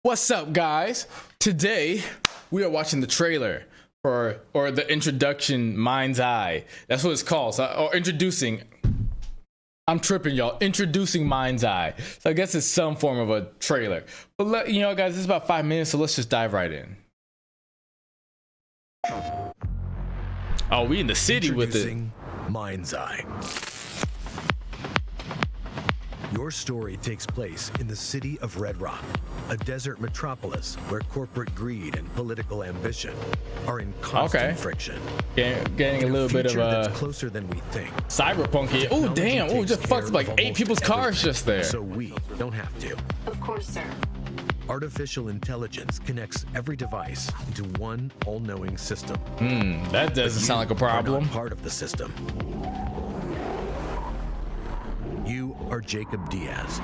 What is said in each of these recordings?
What's up, guys? Today we are watching the trailer for or the introduction Mindseye. That's what it's called. Or introducing. I'm tripping, y'all. Introducing Mindseye. So I guess it's some form of a trailer. But you know, guys, it's about 5 minutes, so let's just dive right in. Oh, we in the city with it. Mindseye. Your story takes place in the city of Red Rock, a desert metropolis where corporate greed and political ambition are in constant friction. Getting a little bit of that's closer than we think. Cyberpunk here. Oh damn! Oh, just fucked up like 8 people's cars just there. So we don't have to. Of course, sir. Artificial intelligence connects every device into one all-knowing system. That doesn't sound like a problem. Part of the system. You are Jacob Diaz.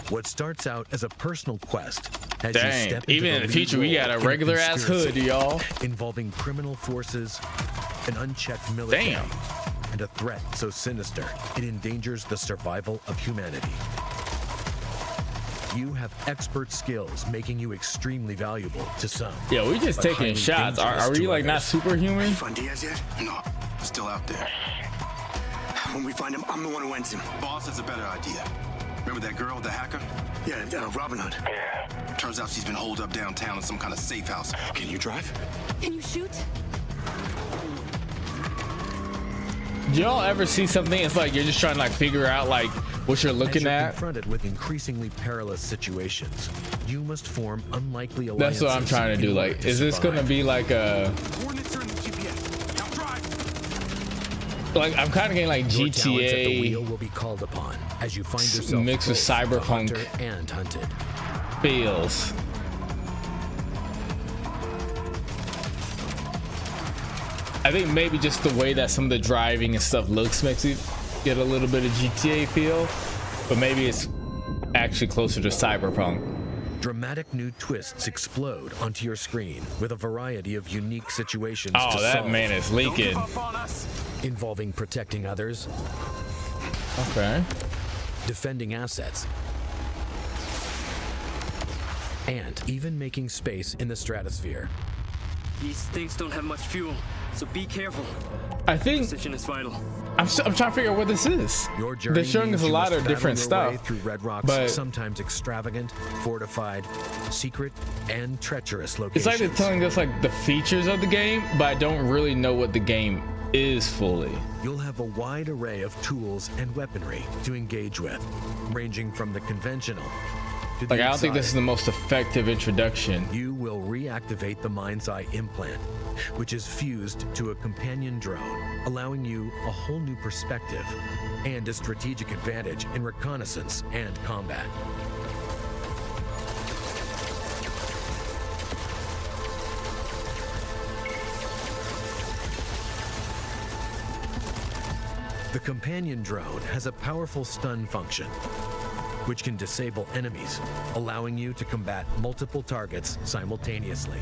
What starts out as a personal quest has you step into even in the future we got a regular ass hood, y'all. Involving criminal forces, an unchecked military, and a threat so sinister it endangers the survival of humanity. You have expert skills making you extremely valuable to some. Yeah, we just taking shots. Are we like not superhuman? Find Diaz yet? No, still out there. When we find him, I'm the one who ends him. Boss has a better idea. Remember that girl, the hacker? Yeah, Robin Hood. Turns out she's been holed up downtown in some kind of safe house. Can you drive? Can you shoot? Do y'all ever see something? It's like you're just trying to like figure out like what you're looking at. Confronted with increasingly perilous situations, you must form unlikely alliances. That's what I'm trying to do. Like, is this gonna be like a? Coordinates are in the GPS. Now drive. Like, I'm kind of getting like Your talents at the GTA wheel will be called upon as you find yourself mixed with cyberpunk and hunted. feels. I think maybe just the way that some of the driving and stuff looks makes you get a little bit of GTA feel, but maybe it's actually closer to cyberpunk. Dramatic new twists explode onto your screen with a variety of unique situations Oh, to that solve, man is leaking. involving protecting others, Okay. defending assets, and even making space in the stratosphere. These things don't have much fuel, so be careful. I think Precision is vital. I'm trying to figure out what this is. Your journey They're showing us means a you lot must of different battle your way stuff, through Red Rock's but sometimes extravagant, fortified, secret, and treacherous it's locations. like they're telling us like the features of the game, but I don't really know what the game is fully. You'll have a wide array of tools and weaponry to engage with, ranging from the conventional to the Like, I don't think this is exotic. the most effective introduction. You will reactivate the Mindseye implant, which is fused to a companion drone, allowing you a whole new perspective and a strategic advantage in reconnaissance and combat. The companion drone has a powerful stun function, which can disable enemies, allowing you to combat multiple targets simultaneously.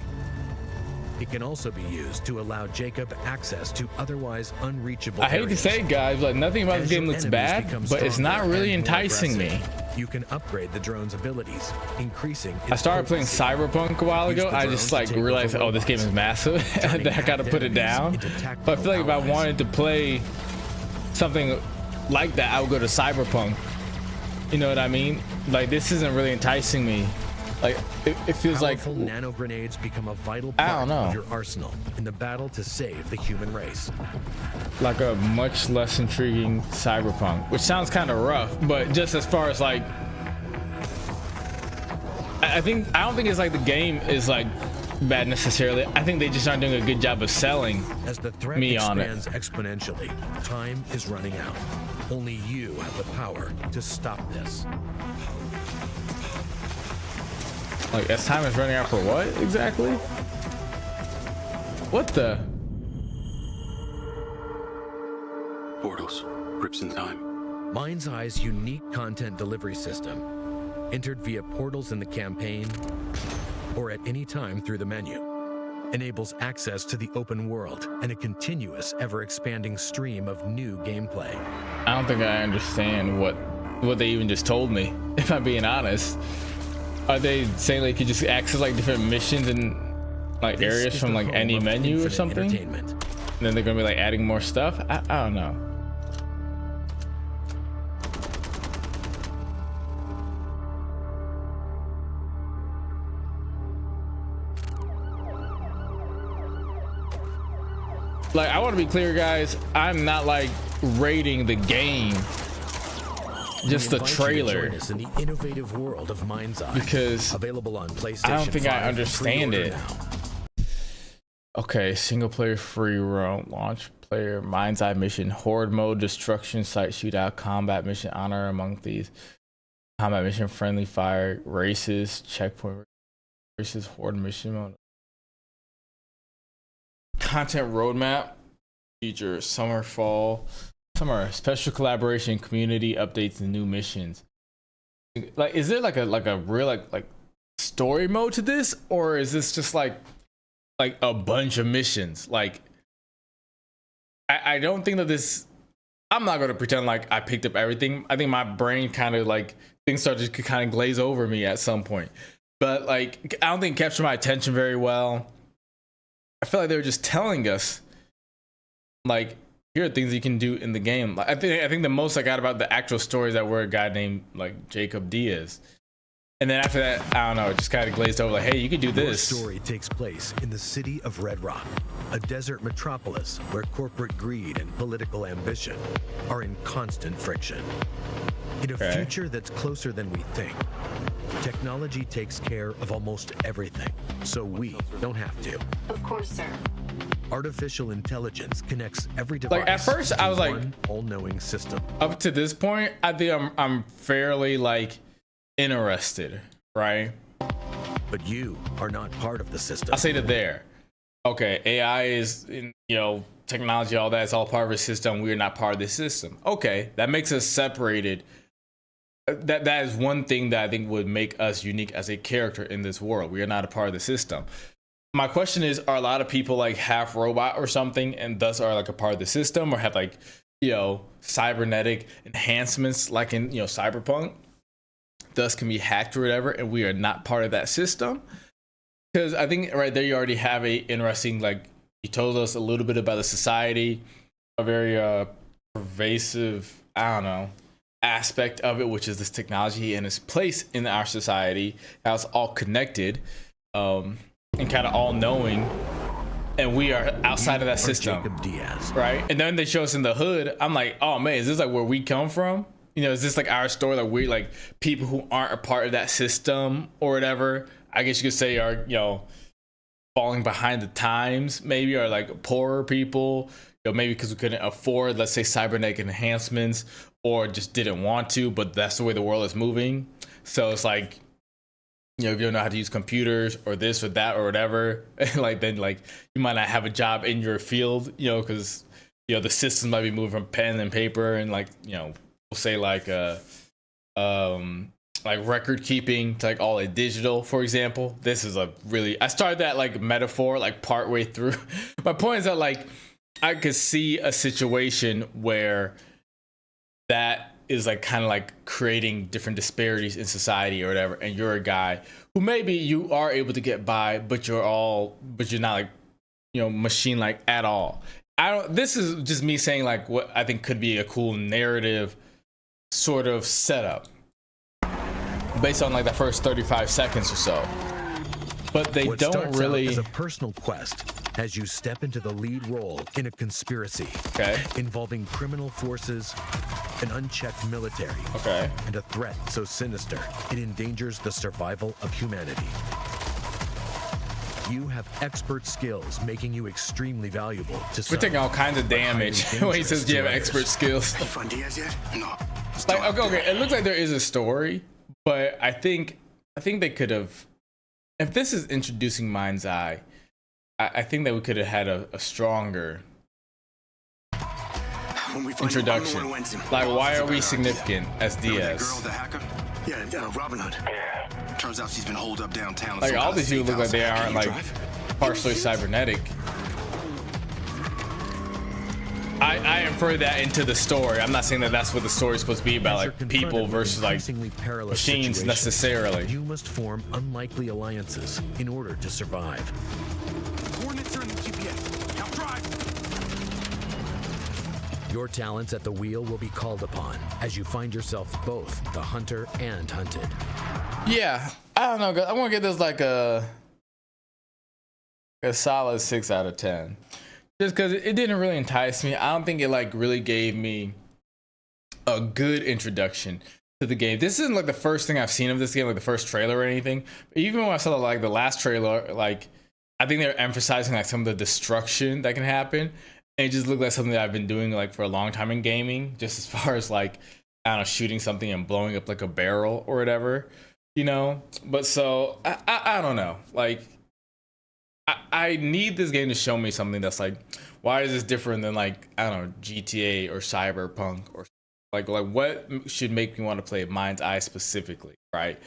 It can also be used to allow Jacob access to otherwise unreachable I hate to areas. say it, guys, like nothing about this As game your looks enemies bad, become but it's not stronger really and more enticing me. aggressive, you can upgrade the drone's abilities, increasing its I started playing potency. Cyberpunk a while Use ago. the I drone just to like take over realized, oh, this game is robots, massive. turning Then I gotta hacked put it enemies down. into But I tactical feel like if I allies. wanted to play something like that, I would go to Cyberpunk. You know what I mean? Like, this isn't really enticing me. Like, it feels like Powerful nano grenades become a vital I part don't know. of your arsenal in the battle to save the human race. a much less intriguing Cyberpunk, which sounds kind of rough, but just as far as like, I don't think it's like the game is like bad necessarily. I think they just aren't doing a good job of selling As the threat me on it. expands exponentially, time is running out. Only you have the power to stop this. Like, as time is running out for what exactly? What the? Portals. Grips in time. Mindseye's unique content delivery system, entered via portals in the campaign or at any time through the menu, enables access to the open world and a continuous, ever-expanding stream of new gameplay. I don't think I understand what what they even just told me, if I'm being honest. Are they saying like you could just access like different missions and like areas from like any menu or something? And then they're gonna be like adding more stuff. I don't know. Like, I want to be clear, guys. I'm not like rating the game, just the trailer. In the innovative world of Mindseye, because available on PlayStation. I don't think I understand it. Okay, single player free roam, launch player, Mindseye mission, horde mode, destruction site shootout, combat mission, honor among thieves, combat mission, friendly fire, races, checkpoint races, horde mission mode. Content roadmap, features, summer, fall, summer, special collaboration, community updates, and new missions. Like, is there like a real like story mode to this, or is this just like a bunch of missions? Like, I don't think that this. I'm not gonna pretend like I picked up everything. I think my brain kind of like things started to kind of glaze over me at some point. But like, I don't think it captured my attention very well. I feel like they were just telling us, like, here are things you can do in the game. Like, I think the most I got about the actual stories that were a guy named like Jacob Diaz, and then after that, I don't know, it just kind of glazed over. Like, hey, you could do this. The story takes place in the city of Red Rock, a desert metropolis where corporate greed and political ambition are in constant friction. In a future that's closer than we think, technology takes care of almost everything, so we don't have to. Of course, sir. Artificial intelligence connects every device. Like, at first I was like, all-knowing system. Up to this point, I think I'm fairly like interested, right? But you are not part of the system. I'll say that there. Okay, AI is, technology, all that is all part of a system. We're not part of the system. Okay, that makes us separated. That is one thing that I think would make us unique as a character in this world. We are not a part of the system. My question is, are a lot of people like half robot or something, and thus are like a part of the system, or have like, cybernetic enhancements like in, Cyberpunk, thus can be hacked or whatever, and we are not part of that system? Because I think right there you already have a interesting, like, you told us a little bit about the society, a very pervasive, I don't know, aspect of it, which is this technology and its place in our society, how it's all connected, and kind of all knowing, and we are outside of that system. Jacob Diaz. Right? And then they show us in the hood. I'm like, oh man, is this like where we come from? Is this like our story? Like, we like people who aren't a part of that system or whatever, I guess you could say, are falling behind the times, maybe, or like poorer people, maybe because we couldn't afford, let's say, cybernetic enhancements, or just didn't want to, but that's the way the world is moving. So it's like, if you don't know how to use computers or this or that or whatever, like, then like you might not have a job in your field, because the systems might be moving from pen and paper, and like, we'll say like record keeping to like all digital, for example. This is I started that like metaphor like part way through. My point is that like I could see a situation where that is like kind of like creating different disparities in society or whatever, and you're a guy who maybe you are able to get by, but you're not like machine like at all. This is just me saying like what I think could be a cool narrative sort of setup based on like the first 35 seconds or so, but they what don't starts really out as a personal quest as you step into the lead role in a conspiracy involving criminal forces, an unchecked military, and a threat so sinister it endangers the survival of humanity. You have expert skills, making you extremely valuable to some. We're taking all kinds of damage when he says you have expert skills. You find Diaz yet? No. Like, okay, it looks like there is a story, but I think they could have, if this is introducing Mindseye, I think that we could have had a stronger introduction. Like, why are we significant as Diaz? Girl, the hacker? Yeah, Robin Hood. Turns out she's been holed up downtown. Like, all these people look like they aren't like partially cybernetic. I infer that into the story. I'm not saying that that's what the story's supposed to be about, As you're like people confronted with versus like increasingly perilous machines situations, necessarily. You must form unlikely alliances in order to survive. Coordinates are in the GPS. Now drive! Your talents at the wheel will be called upon as you find yourself both the hunter and hunted. Yeah, I don't know, guys. I want to get this like a solid 6 out of 10. Just because it didn't really entice me. I don't think it like really gave me a good introduction to the game. This isn't like the first thing I've seen of this game, like the first trailer or anything. But even when I saw like the last trailer, like I think they're emphasizing like some of the destruction that can happen. And it just looked like something that I've been doing like for a long time in gaming, just as far as like, I don't know, shooting something and blowing up like a barrel or whatever, you know? But so I don't know, like I need this game to show me something that's like, why is this different than like, I don't know, GTA or Cyberpunk or like what should make me want to play Mindseye specifically, right?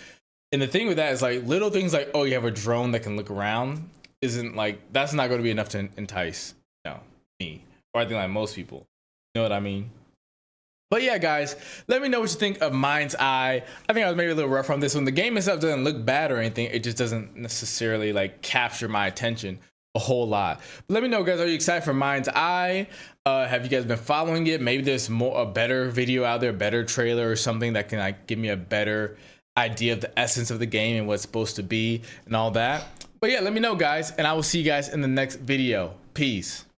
And the thing with that is like little things like, oh, you have a drone that can look around isn't like, that's not going to be enough to entice, you know, me, or I think like most people, you know what I mean? But yeah, guys, let me know what you think of Mind's Eye. I think I was maybe a little rough on this one. The game itself doesn't look bad or anything. It just doesn't necessarily like capture my attention a whole lot. But let me know, guys, are you excited for Mind's Eye? Have you guys been following it? Maybe there's a better video out there, a better trailer or something that can like give me a better idea of the essence of the game and what it's supposed to be and all that. But yeah, let me know, guys, and I will see you guys in the next video. Peace.